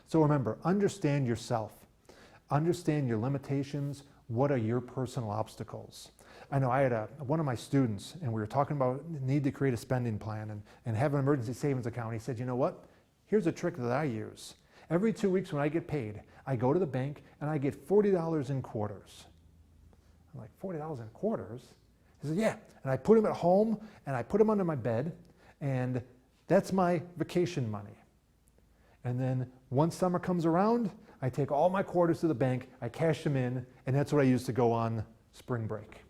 So remember, understand yourself. Understand your limitations. What are your personal obstacles? I know I had one of my students, and we were talking about the need to create a spending plan and have an emergency savings account. He said, you know what? Here's a trick that I use. Every 2 weeks when I get paid, I go to the bank and I get $40 in quarters. I'm like, $40 in quarters? He said, yeah. And I put them at home and I put them under my bed, and that's my vacation money. And then once summer comes around, I take all my quarters to the bank, I cash them in, and that's what I use to go on spring break.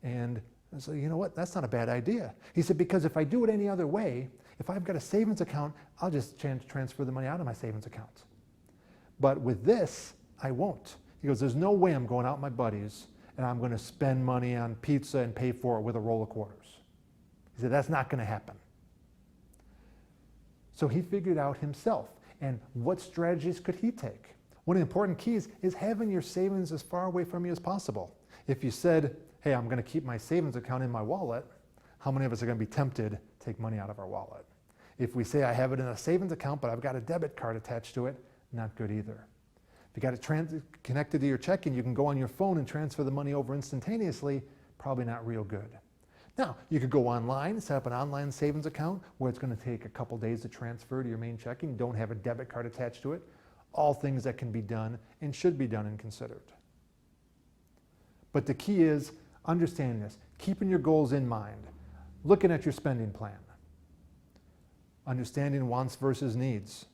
And I said, you know what, that's not a bad idea. He said, because if I do it any other way, if I've got a savings account, I'll just transfer the money out of my savings account. But with this, I won't. He goes, there's no way I'm going out with my buddies and I'm going to spend money on pizza and pay for it with a roll of quarters. He said, that's not going to happen. So he figured out himself. And what strategies could he take? One of the important keys is having your savings as far away from you as possible. If you said, hey, I'm going to keep my savings account in my wallet, how many of us are going to be tempted to take money out of our wallet? If we say I have it in a savings account, but I've got a debit card attached to it, not good either. If you got it connected to your checking, you can go on your phone and transfer the money over instantaneously, probably not real good. Now, you could go online, set up an online savings account where it's going to take a couple days to transfer to your main checking. Don't have a debit card attached to it. All things that can be done and should be done and considered. But the key is understanding this, keeping your goals in mind, looking at your spending plan, understanding wants versus needs,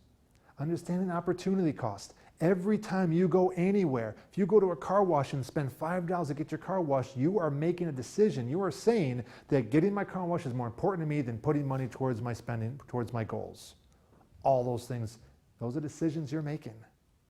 understanding opportunity cost. Every time you go anywhere, if you go to a car wash and spend $5 to get your car washed, you are making a decision. You are saying that getting my car washed is more important to me than putting money towards my spending, towards my goals. All those things, those are decisions you're making.